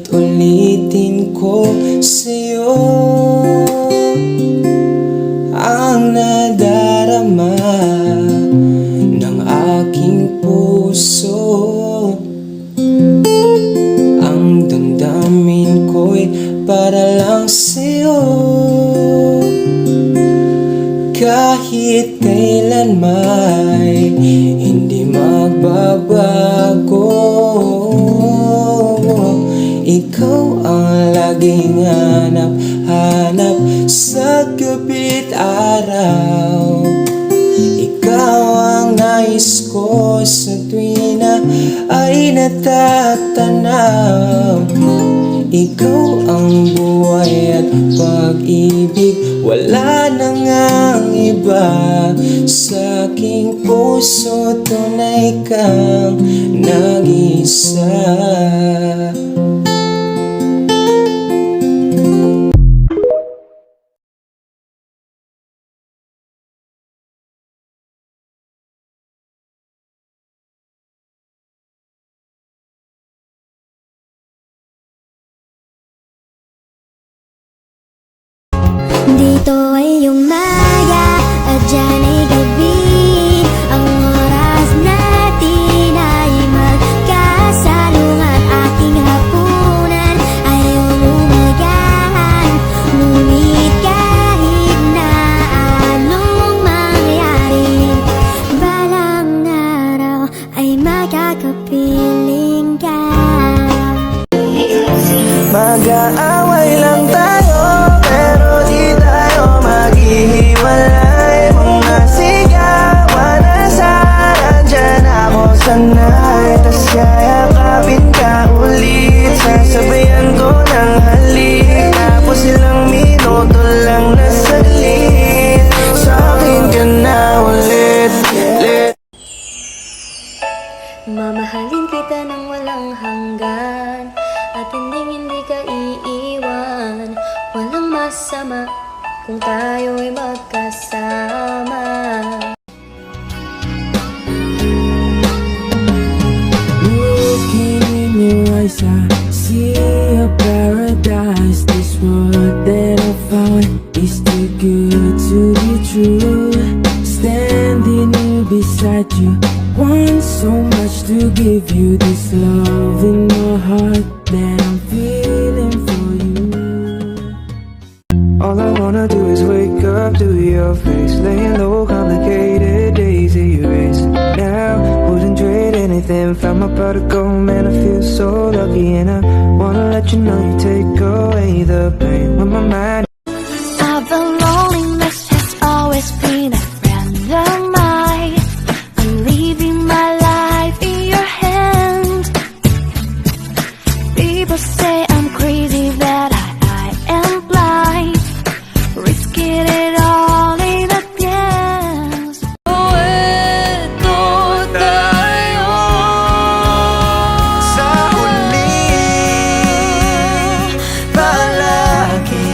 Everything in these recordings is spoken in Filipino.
Uulit-ulitin ko sa'yo ang nadarama ng aking puso. Ang damdamin ko'y para lang sa'yo. Kahit kailan may hindi magbabago, ikaw ang laging hanap-hanap sa gabi't araw. Ikaw ang nais ko sa tuwina ay natatanaw. Ikaw ang buhay at pag-ibig, wala na ngang iba. Sa aking puso tunay kang nag-isa. Dito ay umaga at dyan ay gabi. Ang oras natin ay magkasalungat. Ating hapunan ay umagahan. Ngunit kahit na anong mangyari, balang araw ay makakapiling ka. Mag-aaway lang tayo, pero di tayo maghihiwalay. Mga sigawan na sana, dyan ako sanay. Tas yayakapin ka ulit, sasabayan ko ng halik. Tapos ilang minuto lang na saglit, sa'kin ka na ulit. Mamahalin kita ng walang hanggan, at hindi ka iiwan. Walang masama kung tayo'y magkasama. Looking in your eyes, I see a paradise. This world that I found is too good to be true. Standing here beside you, want so much to give you. This love in my heart that I'm feeling for you. All I wanna do is wake up to your face, laying low, complicated days erased. Now, wouldn't trade anything, found my prodigal, man, I feel so lucky. And I wanna let you know you take away the pain when my mind. The loneliness has always been a friend of mine. I'm leaving my life in your hands. People say I'm crazy, that I am blind, risking it all in a dance. Ito tayo Sa uli, palagi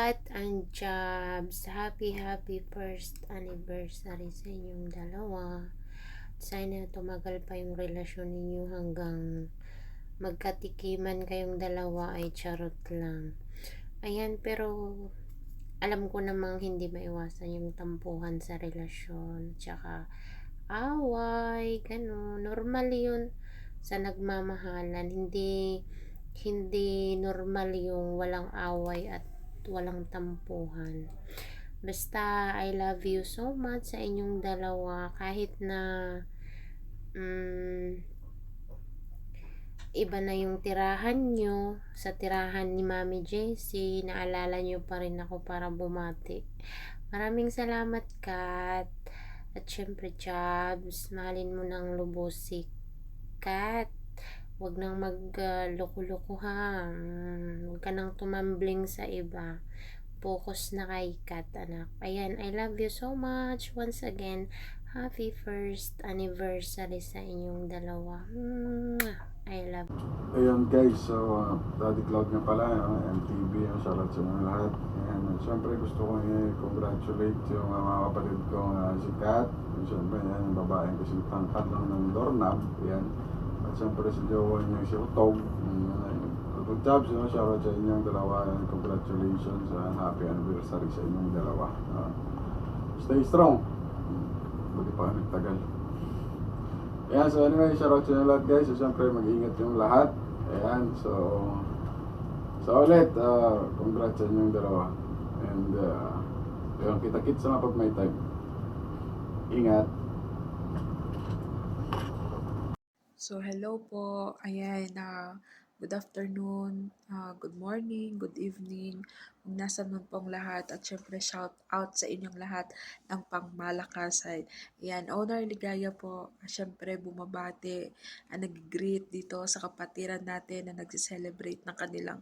Kat and Jabs, happy first anniversary sa inyong dalawa. Sana tumagal pa yung relasyon ninyo hanggang magkatikiman kayong dalawa, ay charot lang. Ayan, pero alam ko namang hindi maiwasan yung tampuhan sa relasyon, tsaka away, ganun. Normal yun sa nagmamahalan. Hindi normal yung walang away at walang tampuhan. Basta I love you so much sa inyong dalawa, kahit na iba na yung tirahan nyo. Sa tirahan ni Mami Jessie, naalala nyo pa rin ako para bumati. Maraming salamat, Kat. At syempre, Jabs, mahalin mo ng lubos si Kat. Huwag nang magloko-loko ha. Huwag ka nang tumambling sa iba. Focus na kay Kat, anak. Ayan, I love you so much. Once again, happy first anniversary sa inyong dalawa. I love you. Ayun guys, so Daddy Cloud nga pala, MTV, shoutout sa mga lahat. And syempre gusto ko i-congratulate yung mga kapatid ko si Kat. And syempre yan, yung babaeng kasi tangkad lang ng doorknob. Yan. At syempre si Jowa niya si Utog. Good job, shoutout sa inyong dalawa. And congratulations, happy anniversary sa inyong dalawa. Stay strong. Buti pa nagtagal. Ayan, so anyway, shoutout sa inyo lahat guys. So syempre mag-ingat yung lahat. Ayan, so ulit, congrats sa inyong dalawa. And yun, kita-kits na pag may time. Ingat. So hello po, ayan, good afternoon, good morning, good evening, kung nasa man pong lahat, at syempre shout out sa inyong lahat ng pangmalakasan. Ayan, Owner Ligaya po, syempre bumabati, nag-greet dito sa kapatiran natin na nag-celebrate ng kanilang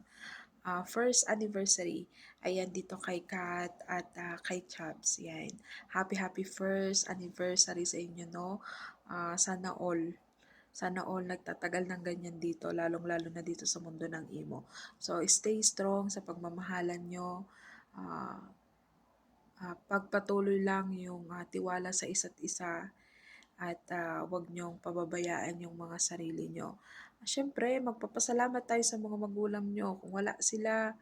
first anniversary. Ayan, dito kay Kat at kay Chabs. Ayan, happy first anniversary sa inyo, no? Sana all nagtatagal ng ganyan dito, lalong-lalo na dito sa mundo ng emo. So, stay strong sa pagmamahalan nyo. Pagpatuloy lang yung tiwala sa isa't isa, at huwag nyong pababayaan yung mga sarili nyo. Siyempre, magpapasalamat tayo sa mga magulang nyo. Kung wala sila,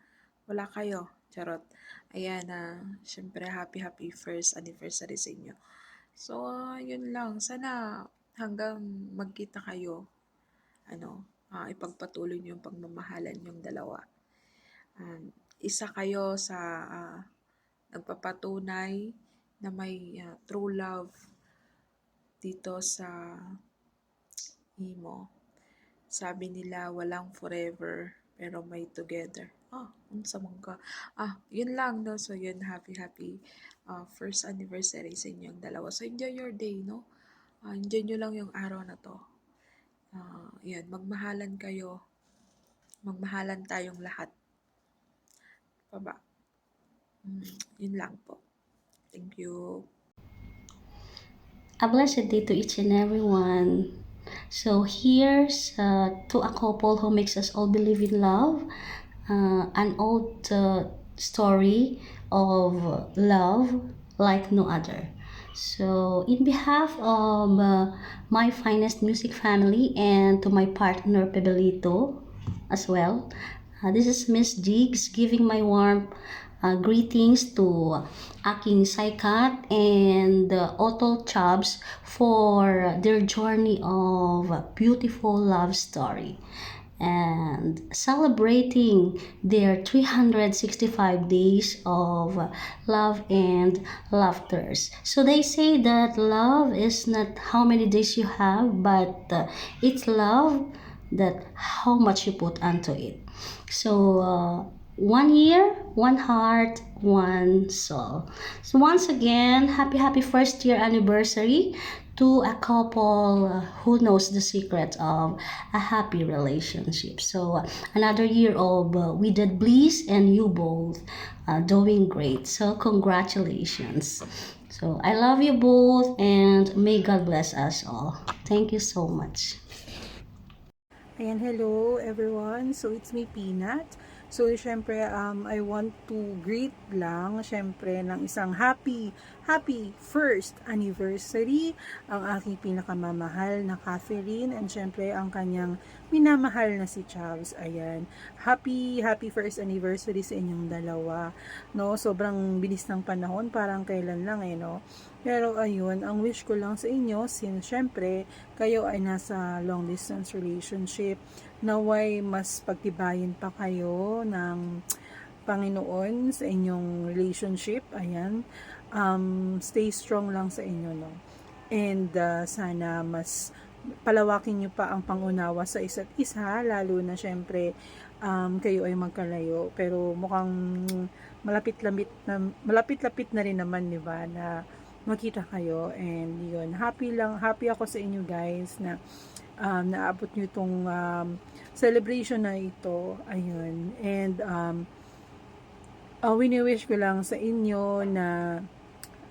wala kayo. Charot. Ayan, siyempre, happy first anniversary sa inyo. So, yun lang. Sana hanggang magkita kayo, ipagpatuloy niyo yung pagmamahalan yung dalawa. Isa kayo sa nagpapatunay na may true love dito sa emo. Sabi nila, walang forever, pero may together. Unsa man ka. Yun lang, no? So, yun, happy first anniversary sa inyong dalawa. So, enjoy your day, no? Enjoy nyo lang yung araw na to. Yan, magmahalan kayo. Magmahalan tayong lahat. Baba. Yun lang po. Thank you. A blessed day to each and everyone. So here's to a couple who makes us all believe in love. An old story of love like no other. So in behalf of my finest music family and to my partner Pebelito as well, this is Miss Diggs giving my warm greetings to aking Saikat and Otto Chubbs for their journey of a beautiful love story and celebrating their 365 days of love and laughters. So they say that love is not how many days you have, but it's love that how much you put onto it. So 1 year, 1 heart, 1 soul. So once again, happy first year anniversary to a couple who knows the secret of a happy relationship. So another year of wedded bliss, and you both doing great. So congratulations. So I love you both, and may God bless us all. Thank you so much. Ayan, hello everyone. So it's me, Peanut. So, syempre, I want to greet lang, syempre, ng isang happy first anniversary ang aking pinakamamahal na Catherine, and syempre, ang kanyang minamahal na si Chavs. Ayan. Happy first anniversary sa inyong dalawa. No, sobrang bilis ng panahon, parang kailan lang no. Pero ayun, ang wish ko lang sa inyo, since syempre, kayo ay nasa long distance relationship, naway mas pagtibayin pa kayo ng Panginoon sa inyong relationship. Ayan. Stay strong lang sa inyo, no? And sana mas palawakin nyo pa ang pangunawa sa isa't isa, lalo na syempre kayo ay magkalayo. Pero mukhang malapit-lapit na rin naman, di ba, na makita kayo. And yun, happy ako sa inyo guys na naabot nyo itong celebration na ito. Ayun. And wini-wish ko lang sa inyo na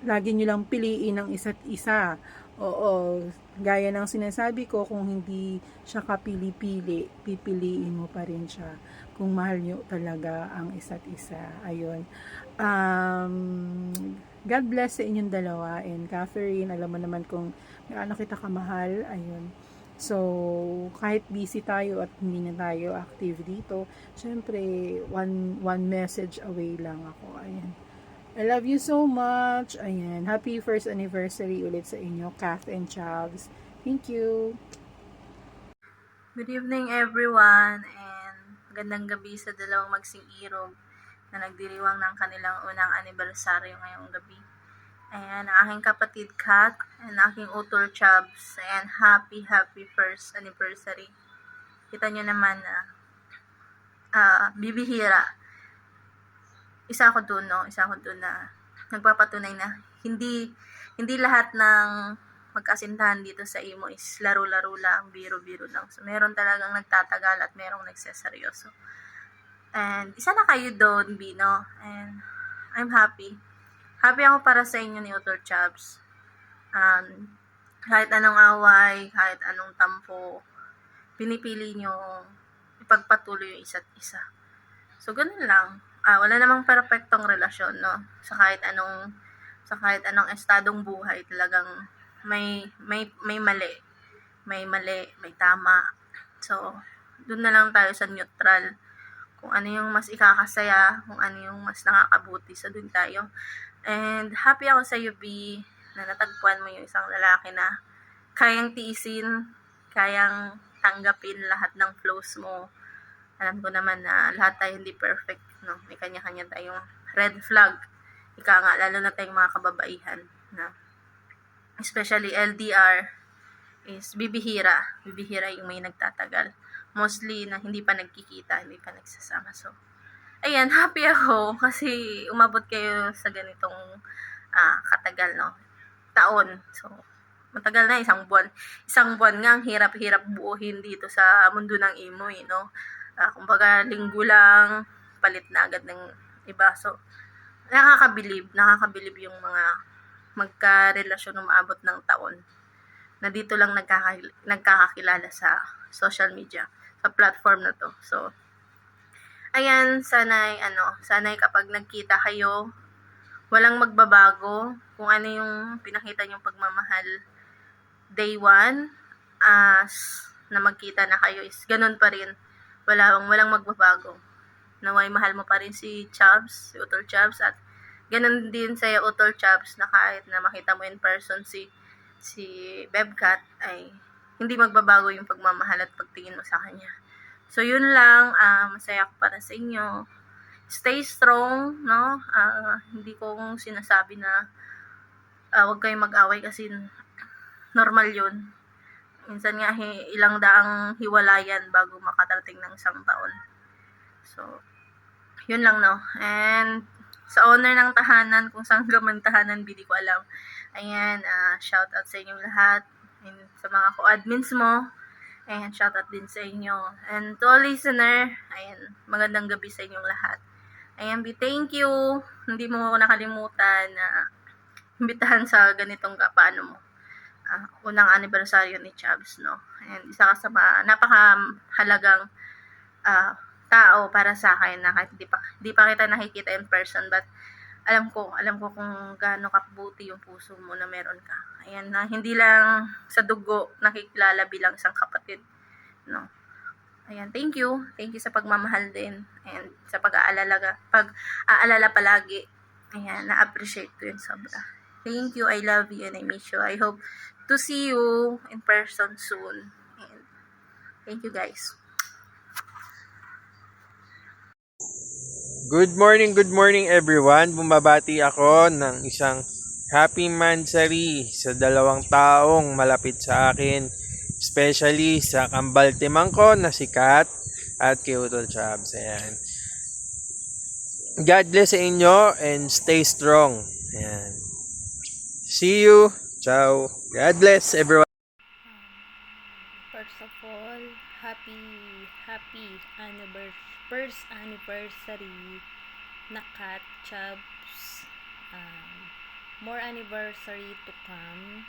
lagi nyo lang piliin ang isa't isa. Oo, gaya ng sinasabi ko, kung hindi siya kapili-pili, pipiliin mo pa rin siya kung mahal nyo talaga ang isa't isa. Ayun. God bless sa inyong dalawa. And Catherine, alam mo naman kung gaano kita kamahal. Ayun. So, kahit busy tayo at hindi na tayo active dito, syempre, one message away lang ako. Ayan. I love you so much. Ayan. Happy first anniversary ulit sa inyo, Kath and Chavs. Thank you. Good evening everyone, and magandang gabi sa dalawang magsing-irog na nagdiriwang ng kanilang unang anibersaryo ngayong gabi. Ayan, ang aking kapatid Kat and aking utol Chavs. Ayan, happy first anniversary. Kita nyo naman na bibihira. Isa ako dun na nagpapatunay na hindi lahat ng magkasintahan dito sa Imo is laro-laro lang, biro-biro lang. So, meron talagang nagtatagal at merong nagseseryoso. And isa na kayo doon, Bino. And I'm happy. Happy ako para sa inyo ni Utol Chavs. Kahit anong away, kahit anong tampo, pinipili nyo ipagpatuloy yung isa't isa. So, ganun lang. Wala namang perfectong relasyon, no? Sa kahit anong estadong buhay, talagang may mali. May mali, may tama. So, doon na lang tayo sa neutral. Kung ano yung mas ikakasaya, kung ano yung mas nakakabuti, so doon tayo. And happy ako sa iyo, B, na natagpuan mo yung isang lalaki na kayang tiisin, kayang tanggapin lahat ng flaws mo. Alam ko naman na lahat tayo hindi perfect, no? May kanya-kanya tayong red flag. Ika nga, lalo na tayong mga kababaihan, na especially LDR is bibihira yung may nagtatagal. Mostly na hindi pa nagkikita, hindi pa nagsasama. So, ayan, happy ako kasi umabot kayo sa ganitong katagal, no? Taon. So, matagal na, isang buwan. Isang buwan nga, ang hirap-hirap buuhin dito sa mundo ng Imo, no? Kumbaga, linggo lang, palit na agad ng iba. So, nakakabilib yung mga magka-relasyon na maabot ng taon na dito lang nagkakakilala sa social media, sa platform na to. So, ayan, sana'y kapag nagkita kayo, walang magbabago kung ano yung pinakita niyong pagmamahal day one, as na magkita na kayo is ganun pa rin. Walang magbabago. Naway mahal mo pa rin si Chavs, si Utol Chavs, at ganun din sa'yo, Utol Chavs, na kahit na makita mo in person si Bebcat, ay hindi magbabago yung pagmamahal at pagtingin mo sa kanya. So, yun lang. Masaya ako para sa inyo. Stay strong, no? Hindi ko sinasabi na huwag kayong mag-away kasi normal yun. Minsan nga, ilang daang hiwalayan bago makatarating ng isang taon. So, yun lang, no? And sa owner ng tahanan, kung saan ka man tahanan, hindi ko alam. Ayan, shout out sa inyong lahat. And sa mga co-admins mo, ayan, shout out din sa inyo. And to all listener, ayan, magandang gabi sa inyong lahat. Ayan, thank you. Hindi mo ako nakalimutan na imbitahan sa ganitong paano mo. Unang anibersaryo ni Chavs, no? And isa ka sa napakahalagang tao para sa akin na kahit di pa kita nakikita in person, but alam ko kung gaano kabuti yung puso mo na meron ka. Ayan, na hindi lang sa dugo nakikilala bilang isang kapatid, no. Ayan, thank you sa pagmamahal din and sa pag-aalala palagi. Ayan, na-appreciate ko yun sobra. Thank you, I love you and I miss you. I hope to see you in person soon. And thank you guys. Good morning everyone. Bumabati ako ng isang happy mansari sa 2 taong malapit sa akin. Especially sa kambal timang ko na si Kat at kay Utol Chabs. Ayan. God bless sa inyo and stay strong. Ayan. See you. Ciao. God bless everyone. First of all, happy first anniversary na Kat Chabs. More anniversary to come.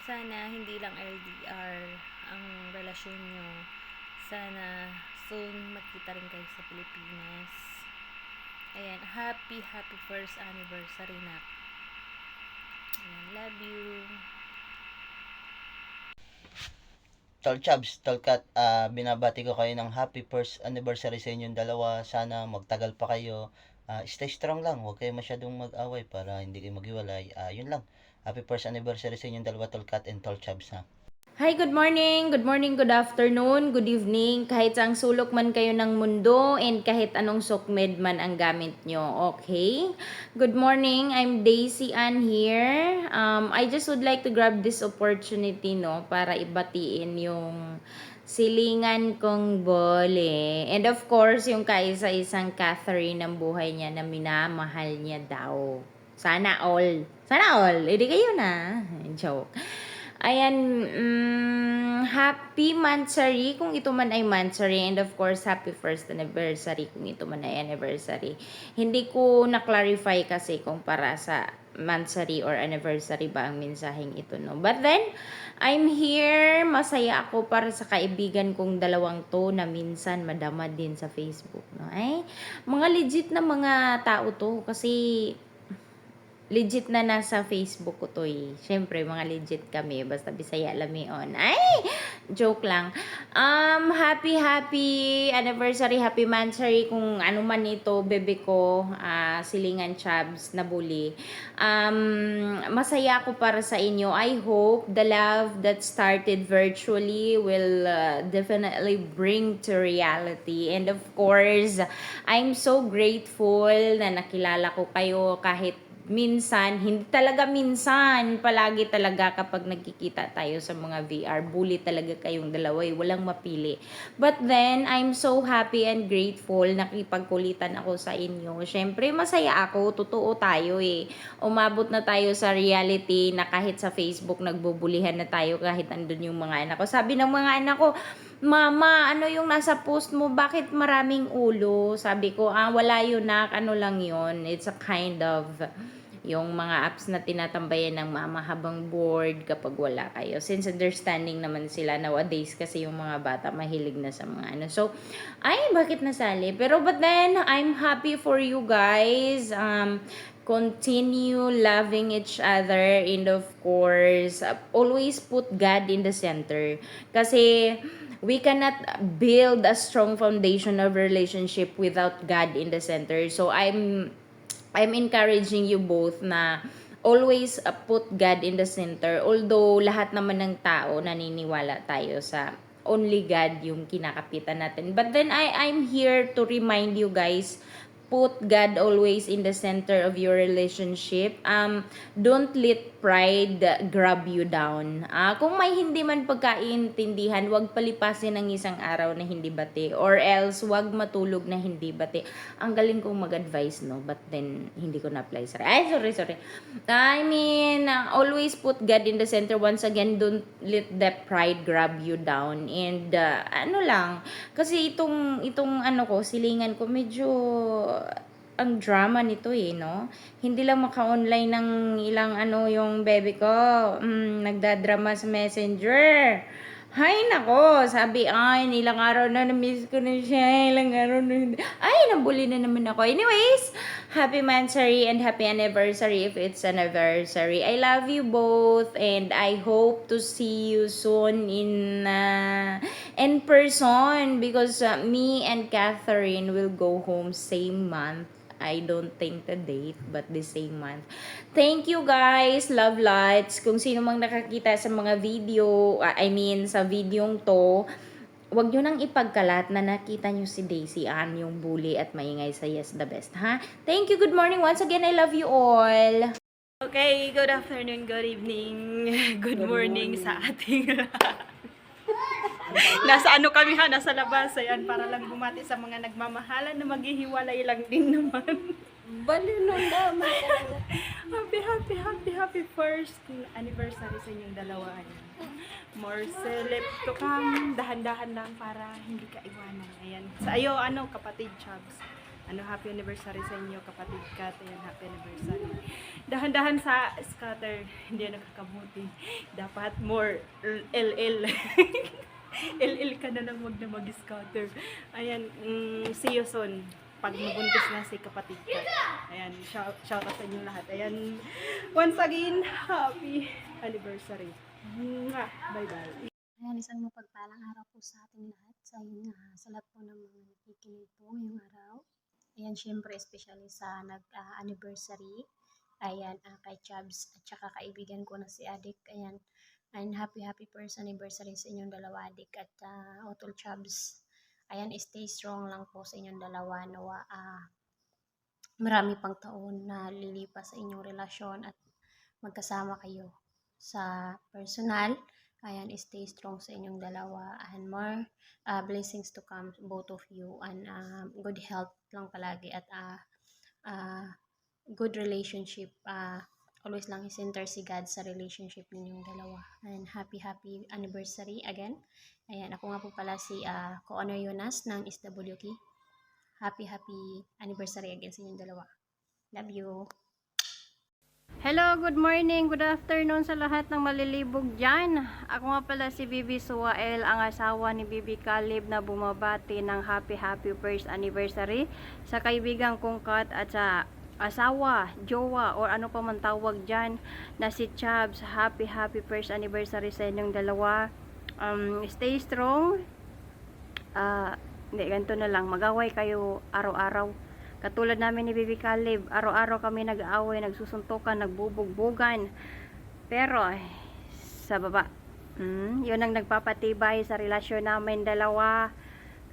Sana hindi lang LDR ang relasyon nyo. Sana soon magkita rin kayo sa Pilipinas. Ayan, happy first anniversary na. Ayan, love you. Tol Chabs, Tol Kat, binabati ko kayo ng happy first anniversary sa inyong dalawa. Sana magtagal pa kayo. Stay strong lang, huwag kayo masyadong mag-away para hindi kayo maghiwalay. Yun lang. Happy first anniversary sa inyong dalawa, Tol Kat and Tol Chabs, ha. Hi, good morning, good afternoon, good evening, kahit saang sulok man kayo ng mundo and kahit anong sukmed man ang gamit nyo, okay? Good morning, I'm Daisy Ann here. I just would like to grab this opportunity, no, para ibatiin yung silingan kong bole. And of course, yung kaisa-isang Catherine ng buhay niya na minamahal niya daw. Sana all, hindi kayo na. Joke. Ayan, happy mansari kung ito man ay mansari, and of course, happy first anniversary kung ito man ay anniversary. Hindi ko na-clarify kasi kung para sa mansari or anniversary ba ang mensaheng ito, no? But then, I'm here, masaya ako para sa kaibigan kong 2 to na minsan madama din sa Facebook, no? Ay, mga legit na mga tao to kasi legit na nasa Facebook ko to eh. Siyempre, mga legit kami. Basta Bisaya lamion. Ay! Joke lang. Happy anniversary, happy mansary kung ano man ito, bebe ko, Silingan Chabs na bully. Masaya ako para sa inyo. I hope the love that started virtually will definitely bring to reality. And of course, I'm so grateful na nakilala ko kayo kahit minsan, hindi talaga minsan, palagi talaga kapag nagkikita tayo sa mga VR, bully talaga kayong dalawa, walang mapili. But then, I'm so happy and grateful, nakipagkulitan ako sa inyo. Syempre, masaya ako, totoo tayo eh. Umabot na tayo sa reality na kahit sa Facebook, nagbubulihan na tayo kahit andun yung mga anak ko. Sabi ng mga anak ko, Mama, ano yung nasa post mo? Bakit maraming ulo? Sabi ko, wala yun nak. Ano lang yun? It's a kind of yung mga apps na tinatambayan ng mama habang bored kapag wala kayo. Since understanding naman sila nowadays kasi yung mga bata mahilig na sa mga ano. So, bakit nasali? Pero but then, I'm happy for you guys. Continue loving each other and of course, always put God in the center. Kasi, we cannot build a strong foundation of relationship without God in the center. So I'm encouraging you both na always put God in the center. Although lahat naman ng tao naniniwala tayo sa only God yung kinakapitan natin. But then I'm here to remind you guys, put God always in the center of your relationship. Don't let pride grab you down. Kung may hindi man pagkaintindihan, wag palipasin ng isang araw na hindi bati. Or else, wag matulog na hindi bati. Ang galing kong mag-advise, no? But then, hindi ko na-apply. Sorry. I mean, always put God in the center. Once again, don't let that pride grab you down. And, kasi itong silingan ko, medyo ang drama nito no? Hindi lang maka-online ng ilang yung baby ko. Nagdadrama sa messenger. Hay nako, sabi ay, ilang araw na na-miss ko na siya, ilang araw na hindi. Ay, nabuli na naman ako. Anyways, happy mansary and happy anniversary if it's anniversary. I love you both and I hope to see you soon in person because me and Catherine will go home same month. I don't think the date, but the same month. Thank you guys, love lots. Kung sino mang nakakita sa mga video, sa videong to, wag nyo nang ipagkalat na nakita nyo si Daisy Ann, yung bully at maingay sa Yes the Best, ha? Thank you, good morning. Once again, I love you all. Okay, good afternoon, good evening, good morning sa ating nasa ano kami ha, nasa labas. Ayan, para lang bumati sa mga nagmamahalan na maghihiwalay lang din naman. Baliw ng dama. Happy first anniversary sa inyong dalawa. Ayan. More celeb to come. Dahan-dahan lang para hindi ka iwanan. Ayan. Sa iyo, kapatid Chubbs. Happy anniversary sa inyo, kapatid Kat. Ayan, happy anniversary. Dahan-dahan sa scatter. Hindi nakakabuti. Dapat more LL. LL ka na lang, wag na mag-scatter. Ayan, see you soon. Pag mabuntis na si kapatid ka. Ayan, shout out sa inyo lahat. Ayan, once again, happy anniversary. Bye-bye. Ayan, isang mapagpalang araw po sa ating lahat. Sa lahat po ng mga nakikinig po ngayong araw. Ayan, syempre, especially sa nag-anniversary. Ayan, kay Chubbs at saka kaibigan ko na si Adik. Ayan, and happy first anniversary sa inyong dalawa, Adik at Otol Chubbs. Ayan, stay strong lang po sa inyong dalawa. Nawa, marami pang taon na lilipas sa inyong relasyon at magkasama kayo sa personal. Ayan, stay strong sa inyong dalawa and more blessings to come, both of you, and good health lang palagi at good relationship. Always lang i-center si God sa relationship ninyong dalawa. And happy anniversary again. Ayan, ako nga po pala si Ko-Honor Yonas ng SWK. Happy anniversary again sa inyong dalawa. Love you. Hello, good morning, good afternoon sa lahat ng malilibog dyan. Ako nga pala si Bibi Suwael, ang asawa ni Bibi Caleb na bumabati ng happy first anniversary sa kaibigan kong Kat at sa asawa, jowa, or ano pa man tawag dyan na si Chubbs. Happy first anniversary sa inyong dalawa. Stay strong. Hindi, ganito na lang. Mag-away kayo araw-araw. Katulad namin ni Bibi Caleb, araw-araw kami nag-aaway, nagsusuntukan, nagbubugbugan. Pero, sa baba, yun ang nagpapatibay sa relasyon namin dalawa.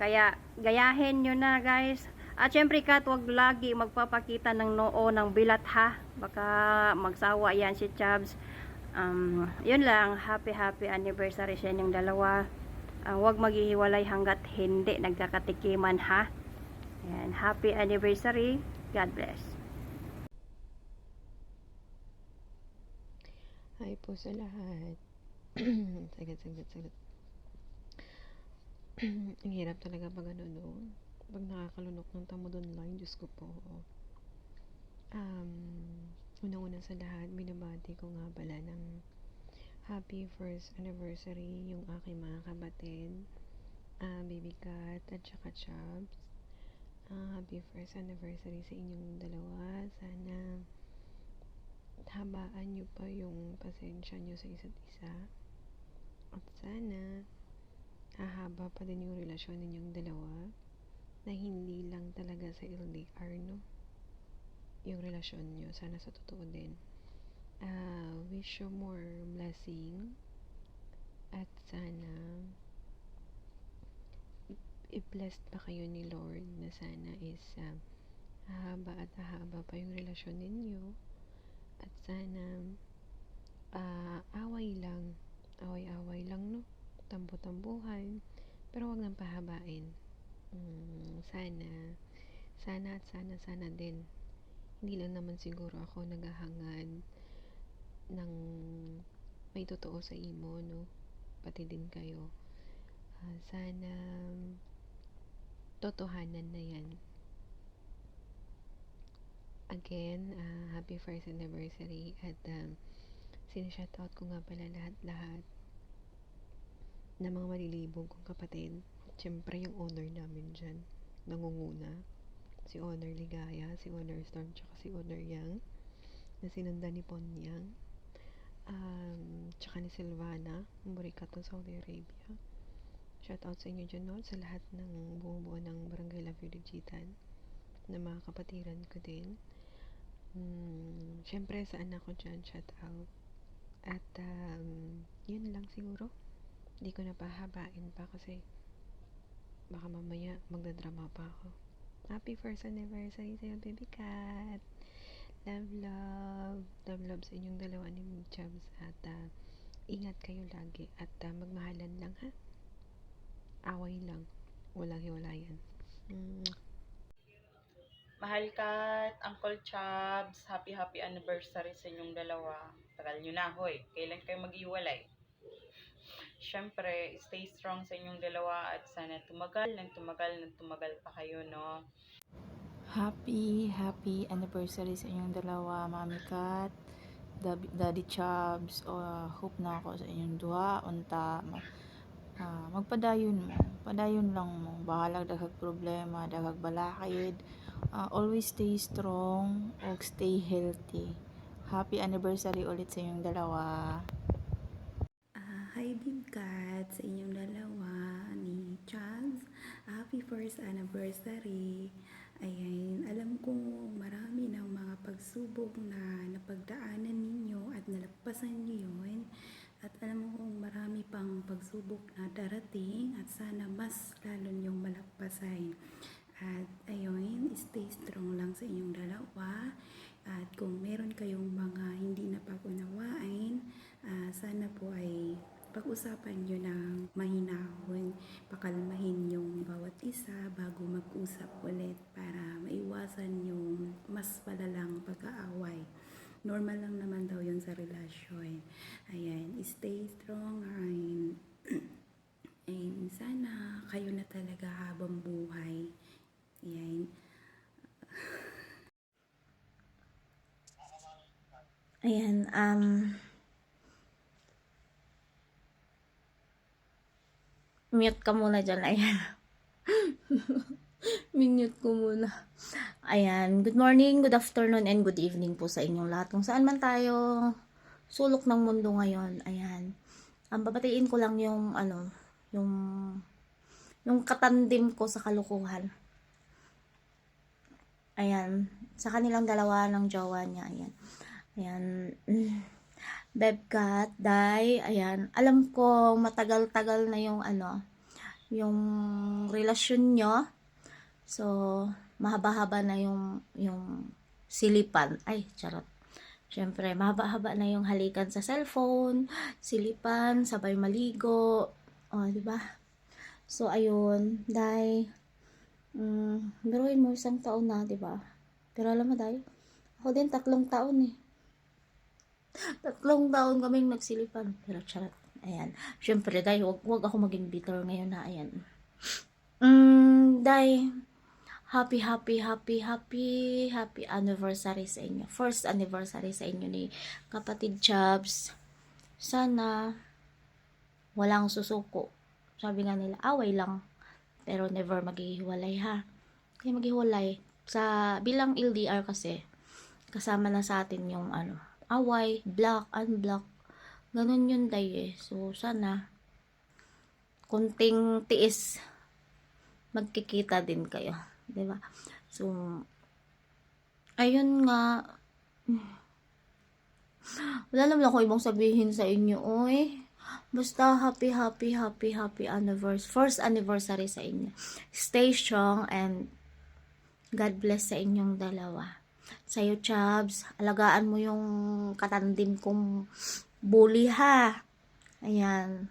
Kaya, gayahin nyo na, guys. At syempre, Kat, wag lagi magpapakita ng noo, ng bilat, ha? Baka magsawa yan si Chubbs. Yun lang, happy anniversary sa inyong dalawa. Wag maghihiwalay hanggat hindi nagkakatikiman, ha? Ayan, happy anniversary. God bless. Hi po sa lahat. Saglit. Ang hirap talaga pag pag nakakalunok ng tamod online, Diyos ko po. Unang-una sa lahat, binabati ko nga pala ng happy first anniversary yung aking mga kapatid, Baby Kat at saka Chubbs. Happy first anniversary sa inyong dalawa. Sana habaan nyo pa yung pasensya nyo sa isa't isa. At sana hahaba pa din yung relasyon ninyong dalawa na hindi lang talaga sa LDR, no? Yung relasyon nyo, sana sa totoo din. Wish you more blessing at sana i-blessed pa kayo ni Lord na sana is hahaba at hahaba pa yung relasyon ninyo at sana away lang, no? Tampo-tampuhan, pero wag nang pahabain. Sana din. Hindi lang naman siguro ako naghahangad ng may totoo sa imo, no? Pati din kayo. Sana totohanan na yan. Again, happy first anniversary at sinishoutout ko nga pala lahat na mga malilibog kong kapatid. Siyempre yung owner namin dyan, nangunguna. Si Honor Ligaya, si Honor Storm, tsaka si Honor Yang, na sinundan ni Ponyang. Tsaka ni Silvana, Murikato, Saudi Arabia. Shout out sa inyo dyan, no? Sa lahat ng bumubuo ng Barangay La Digitan, na mga kapatiran ko din. Siyempre sa anak ko dyan, shout out. At yun lang siguro. Hindi ko na pahabain pa kasi baka mamaya magdadrama pa ako. Happy first anniversary sa'yo, baby cat. Love, love. Love, love sa inyong dalawa ni Chubs. At ingat kayo lagi. At magmahalan lang, ha? Away lang. Walang hiwalayan. Mahal Kat, Uncle Chubs, happy anniversary sa inyong dalawa. Tagal nyo na, hoy. Kailan kayo mag-iwalay? Siyempre, stay strong sa inyong dalawa at sana tumagal pa kayo, no? Happy anniversary sa inyong dalawa, Mami Kat, Daddy Chubs. Hope na ako sa inyong duha. Unta, padayon lang mo. Bahalag daghag problema, daghag balakid. Always stay strong o stay healthy. Happy anniversary ulit sa inyong dalawa. Hi Big Cat, sa inyong dalawa ni Chubs. Happy first anniversary. Ayan, alam ko marami ng mga pagsubok na napagdaanan ninyo at nalagpasan nyo yun. At alam ko marami pang pagsubok na darating at sana mas lalo nyong malagpasan. At ayun, stay strong lang sa inyong dalawa. At kung meron kayong mga hindi napag-unawain, sana po ay pag-usapan nyo ng mahinahon, pakalmahin yung bawat isa bago mag-usap ulit para maiwasan yung mas palalang pag-aaway. Normal lang naman daw yun sa relasyon. Ayan, stay strong and sana kayo na talaga habang buhay. Ayan. Ayan, mute ka muna dyan, ayan. Minute ko muna. Ayan, good morning, good afternoon, and good evening po sa inyong lahat. Kung saan man tayo sulok ng mundo ngayon, ayan. Babatiin ko lang yung, yung katandim ko sa kalukuhan. Ayan, sa kanilang dalawa ng jowa niya, ayan. Ayan, Bebcat, Day, ayan. Alam ko matagal-tagal na yung yung relasyon nyo. So, mahaba-haba na yung silipan. Ay, charot. Syempre, mahaba-haba na yung halikan sa cellphone, silipan, sabay maligo. Di ba? So, ayun, Day. Biruin mo 1 taon na, di ba? Pero alam mo, Day, ako din 3 taon eh. 3 taon kaming nagsilipan. Pero charot. Ayan. Syempre, Day, wag ako maging bitter ngayon na. Ayan. Day, happy anniversary sa inyo. First anniversary sa inyo ni kapatid Chubs. Sana walang susuko. Sabi nga nila, away lang. Pero never maghihiwalay, ha. Kaya maghiwalay. Bilang LDR kasi, kasama na sa atin yung away, block, unblock. Ganun yun, Day, eh. So, sana kunting tiis magkikita din kayo, 'di ba? So, ayun nga, wala naman ako ibang sabihin sa inyo, oy. Basta happy anniversary, first anniversary sa inyo. Stay strong and God bless sa inyong dalawa. Sa'yo, Chubs, alagaan mo yung katandim kong bully, ha. Ayan.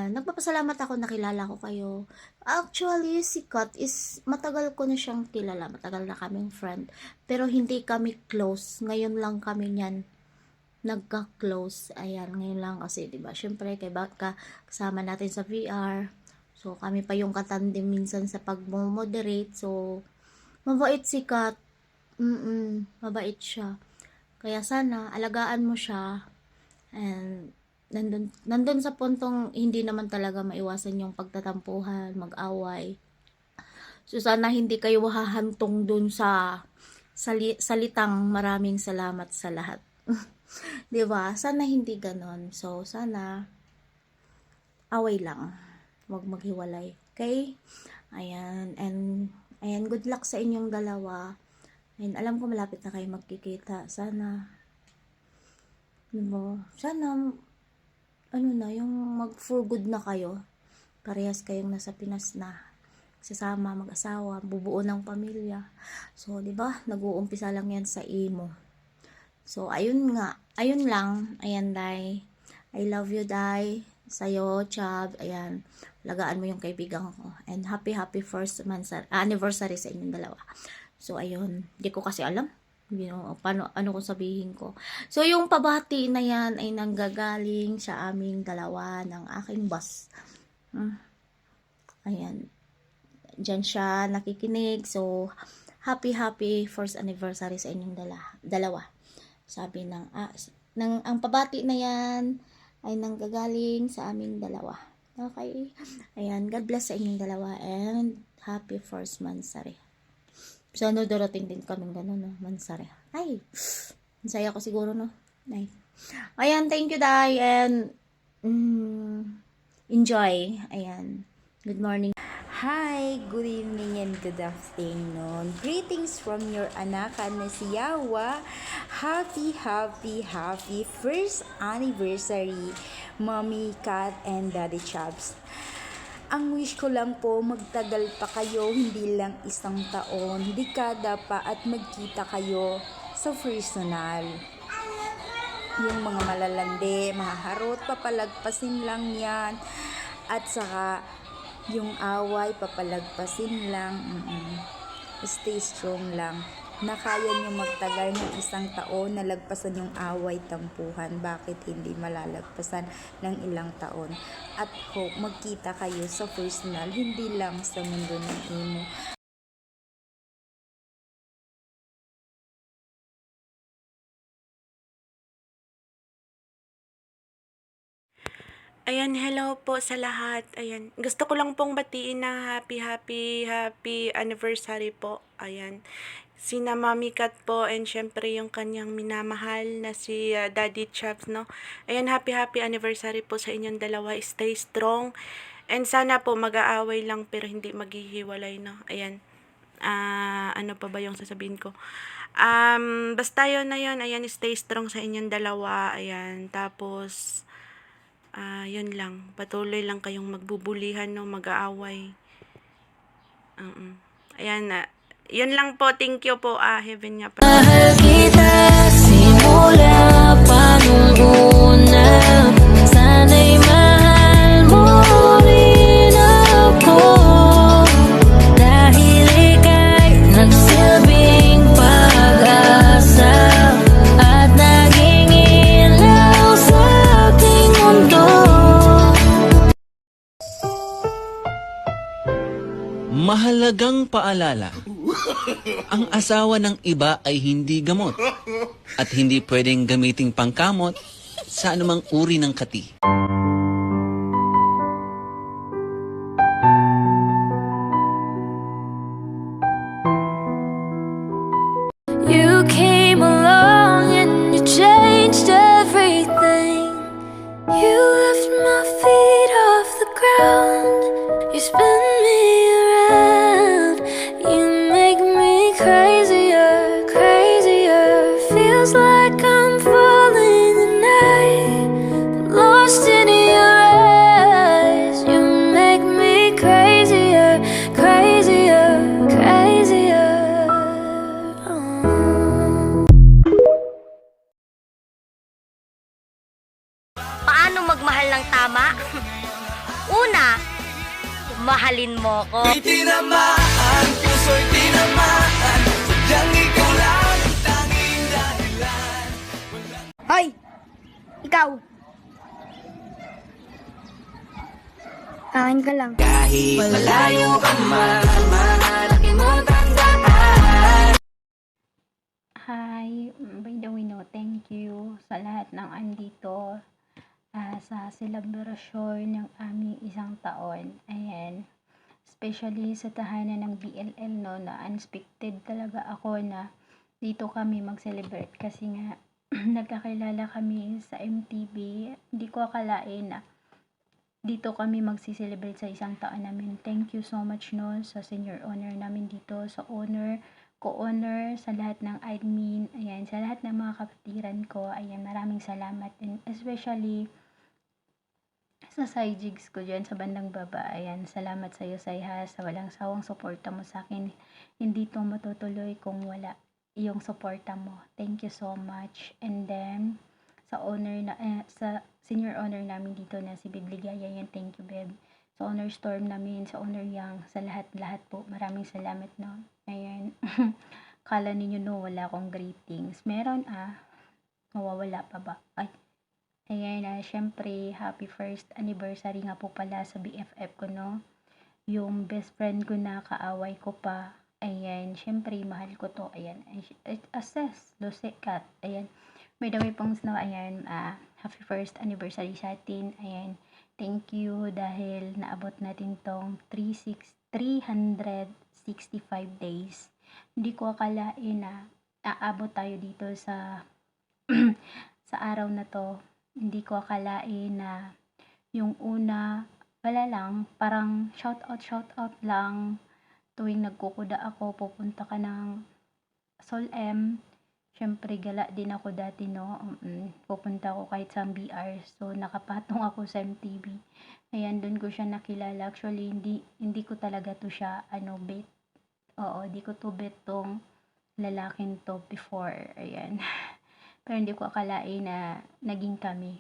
Nagpapasalamat ako, nakilala ko kayo. Actually, si Kat is matagal ko na siyang kilala. Matagal na kaming friend. Pero hindi kami close. Ngayon lang kami niyan nagka-close. Ayan, ngayon lang kasi, diba? Syempre, kay Baka, kasama natin sa VR. So, kami pa yung katandim minsan sa pag-moderate. So, mabait si Kat. Mabait siya. Kaya sana, alagaan mo siya. And nandun sa puntong hindi naman talaga maiwasan yung pagtatampuhan, mag-away. So sana hindi kayo hahantong dun sa salitang maraming salamat sa lahat. 'Di ba? Sana hindi ganon. So sana away lang. Huwag maghiwalay. Okay? Ayan, and good luck sa inyong dalawa. And alam ko malapit na kayo magkikita. Sana, diba? Sana, yung mag-for good na kayo. Parehas kayong nasa Pinas na. Sasama, mag-asawa, bubuo ng pamilya. So, diba? Nag-uumpisa lang yan sa imo. So, ayun lang. Ayan, Day. I love you, Day. Sa'yo, Chab. Ayan. Lagaan mo yung kaibigan ko. And happy first anniversary sa inyong dalawa. So, ayun. Hindi ko kasi alam. Ano kung sabihin ko. So, yung pabati na yan ay nanggagaling sa aming dalawa ng aking boss. Ayan. Diyan siya nakikinig. So, happy first anniversary sa inyong dalawa. Sabi ang pabati na yan ay nanggagaling sa aming dalawa. Okay? Ayan. God bless sa inyong dalawa and happy first mansari. Sana darating din kaming gano'n, no? Mansari. Ay! Masaya ko siguro, no? Ay. Ayan, thank you, Day. And enjoy. Ayan. Good morning. Hi, good evening and good afternoon. Greetings from your anak na si Yawa. Happy first anniversary, Mommy Kat and Daddy Chubs. Ang wish ko lang po, magtagal pa kayo, hindi lang isang taon, dekada pa at magkita kayo sa personal. Yung mga malalandi, mahaharot, papalagpasin lang yan. At saka, yung away, papalagpasin lang. Stay strong lang. Na kaya nyo magtagal ng isang taon na lagpasan yung away, tampuhan. Bakit hindi malalagpasan ng ilang taon? At hope magkita kayo sa personal, hindi lang sa mundo ng imo. Ayan, hello po sa lahat. Ayan, gusto ko lang pong batiin na happy anniversary po. Ayan, sina Mami Kat po and syempre yung kanyang minamahal na si Daddy Chubs, no? Ayan, happy anniversary po sa inyong dalawa. Stay strong. And sana po mag-aaway lang pero hindi maghihiwalay, no? Ayan, ano pa ba yung sasabihin ko? Basta yun na yun. Ayan, stay strong sa inyong dalawa. Ayan, tapos yun lang, patuloy lang kayong magbubulihan, no, mag-aaway. Ayan, yun lang po, thank you po, Heaven nga pa. Mahal kita simula pa nung una, sana'y mahal mo rin ako, dahil ika'y nagsilbing pag-asa at naging ilaw sa aking mundo. Mahalagang paalala, ang asawa ng iba ay hindi gamot at hindi pwedeng gamiting pangkamot sa anumang uri ng kati. You came along and you changed everything. You lift my feet off the ground. You spin me around. You make me crazier, crazier. Feels like I'm falling tonight. Lost in your eyes. You make me crazier, crazier, crazier. Paano magmahal ng tama? Una, mahalin mo ko. Tinamaan, puso'y tinamaan. Sadyang ikaw lang, tanging dahilan. Hoy! Ikaw! Kain ka lang. Kahit malayo ka man, mahalaki mo tandaan. Hi, by the way, no, thank you sa lahat ng andito sa selebrasyon ng aming isang taon. Ayan. Especially sa tahanan ng BLL, no, na unexpected talaga ako na dito kami mag-celebrate kasi nga nagkakilala kami sa MTV. Hindi ko akalain na dito kami magsi-celebrate sa isang taon namin. Thank you so much, no, sa senior owner namin dito, sa owner, co-owner, sa lahat ng admin, ayan, sa lahat ng mga kapatiran ko, ayan, maraming salamat. And especially sa side jigs ko dyan sa bandang baba, ayan, salamat sa iyo, Sayha, sa walang sawang suporta mo sa akin. Hindi to matutuloy kung wala yung suporta mo. Thank you so much. And then, sa owner na, sa senior owner namin dito na si Beb Ligaya, yan, thank you, Beb. Sa owner Storm namin, sa owner Yang, sa lahat po, maraming salamat, no. Ayan. Kala ninyo, no, wala akong greetings. Meron, mawawala pa ba? Ay, ayan, syempre, happy first anniversary nga po pala sa BFF ko, no. Yung best friend ko na kaaway ko pa, ayan, syempre, mahal ko to, ayan, assess, Lusekat, ayan, may dami pong snow, ayan, happy first anniversary sa atin, ayan, thank you dahil naabot natin tong 365 days. Hindi ko akalain na aabot tayo dito sa sa araw na to. Hindi ko akalain na yung una, wala lang, parang shout out lang. Tuwing nagkukuda ako, pupunta ka ng Sol M. Syempre, gala din ako dati, no. Pupunta ako kahit sa BR. So, nakapatong ako sa MTV. Ayan, doon ko siya nakilala. Actually, hindi ko talaga to siya, bet. Oo, di ko to bet tong lalaking to before. Ayan. Pero hindi ko akalain na naging kami.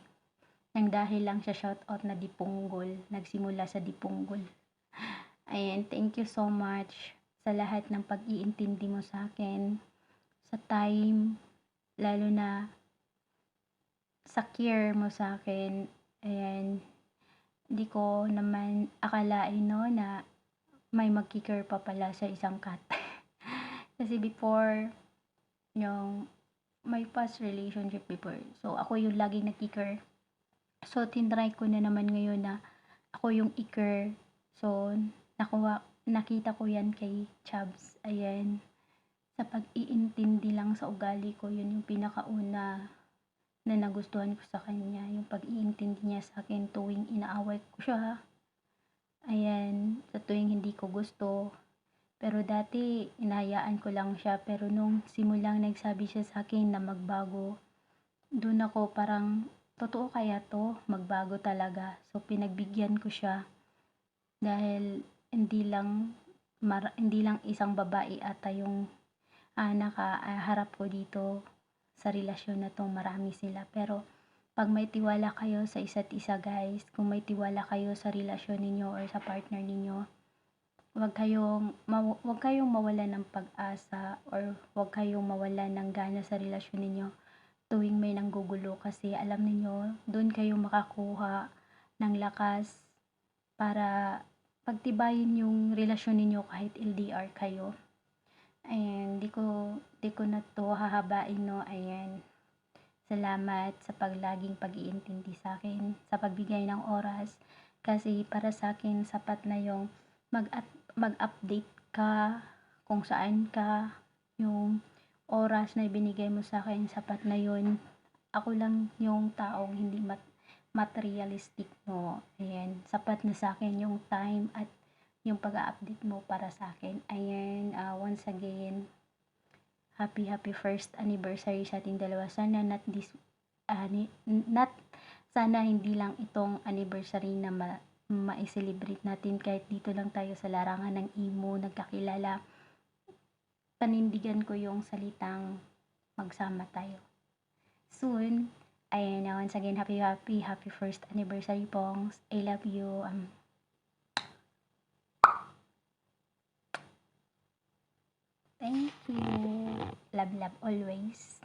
Nang dahil lang siya shoutout na Dipunggol. Nagsimula sa Dipunggol. Ayan, thank you so much sa lahat ng pag-iintindi mo sa akin. Sa time, lalo na sa care mo sa akin. Ayan, hindi ko naman akalain, no, na may magkikare pa pala sa isang cat. Kasi before, yung may past relationship before. So, ako yung laging nagkikare. So, tinry ko na naman ngayon na ako yung ikare. So, nakita ko yan kay Chubbs. Ayan. Sa pag-iintindi lang sa ugali ko, yun yung pinakauna na nagustuhan ko sa kanya. Yung pag-iintindi niya sa akin tuwing inaaway ko siya. Ayan. Sa tuwing hindi ko gusto. Pero dati, inahayaan ko lang siya. Pero nung simulang nagsabi siya sa akin na magbago, doon ako parang, totoo kaya to? Magbago talaga. So, pinagbigyan ko siya. Dahil, hindi lang isang babae ata yung nakaharap ko dito sa relasyon na to. Marami sila. Pero, pag may tiwala kayo sa isa't isa, guys, kung may tiwala kayo sa relasyon ninyo or sa partner ninyo, wag kayong mawalan ng pag-asa or wag kayong mawalan ng gana sa relasyon ninyo tuwing may nanggugulo, kasi alam niyo doon kayo makakuha ng lakas para pagtibayin yung relasyon ninyo kahit LDR kayo. Ayan, di ko na to hahabain, no. Ayan, salamat sa laging pag-iintindi sa akin, sa pagbigay ng oras, kasi para sa akin sapat na yung mag-update ka kung saan ka, yung oras na ibinigay mo sa akin, sapat na yun. Ako lang yung taong hindi materialistic, no. Ayan, sapat na sa akin yung time at yung pag-update mo para sa akin. Ayan, once again, happy first anniversary sa ating dalawa. Sana sana hindi lang itong anniversary na ma-celebrate natin kahit dito lang tayo sa larangan ng Imo nagkakilala. Panindigan ko yung salitang magsama tayo soon. Ayan, once again, happy first anniversary, Pongs. I love you. Thank you. Love always.